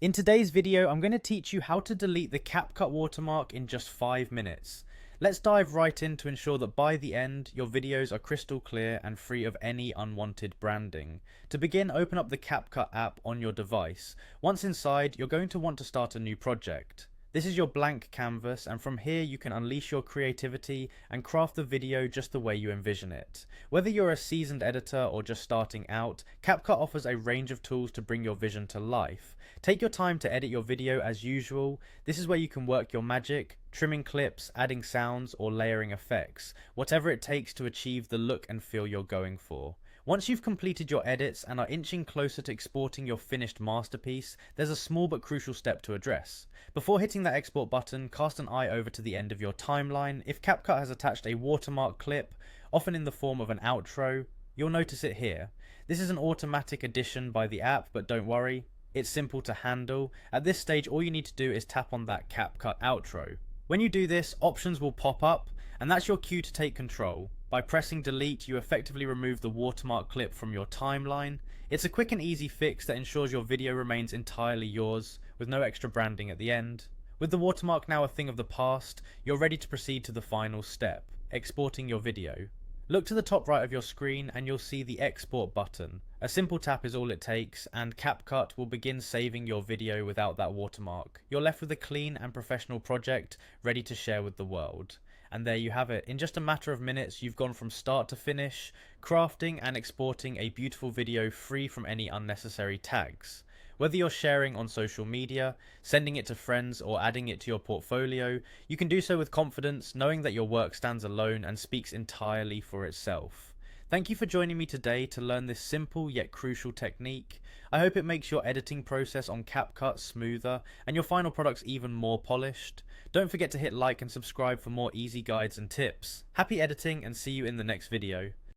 In today's video, I'm going to teach you how to delete the Capcut watermark in just 5 minutes. Let's dive right in to ensure that by the end, your videos are crystal clear and free of any unwanted branding. To begin, open up the Capcut app on your device. Once inside, you're going to want to start a new project. This is your blank canvas, and from here you can unleash your creativity and craft the video just the way you envision it. Whether you're a seasoned editor or just starting out, Capcut offers a range of tools to bring your vision to life. Take your time to edit your video as usual. This is where you can work your magic, trimming clips, adding sounds, or layering effects, whatever it takes to achieve the look and feel you're going for. Once you've completed your edits and are inching closer to exporting your finished masterpiece, there's a small but crucial step to address. Before hitting that export button, cast an eye over to the end of your timeline. If Capcut has attached a watermark clip, often in the form of an outro, you'll notice it here. This is an automatic addition by the app, but don't worry, it's simple to handle. At this stage, all you need to do is tap on that Capcut outro. When you do this, options will pop up, and that's your cue to take control. By pressing delete, you effectively remove the watermark clip from your timeline. It's a quick and easy fix that ensures your video remains entirely yours, with no extra branding at the end. With the watermark now a thing of the past, you're ready to proceed to the final step, exporting your video. Look to the top right of your screen and you'll see the export button. A simple tap is all it takes, and Capcut will begin saving your video without that watermark. You're left with a clean and professional project ready to share with the world. And there you have it. In just a matter of minutes, you've gone from start to finish, crafting and exporting a beautiful video free from any unnecessary tags. Whether you're sharing on social media, sending it to friends, or adding it to your portfolio, you can do so with confidence, knowing that your work stands alone and speaks entirely for itself. Thank you for joining me today to learn this simple yet crucial technique. I hope it makes your editing process on Capcut smoother and your final products even more polished. Don't forget to hit like and subscribe for more easy guides and tips. Happy editing, and see you in the next video.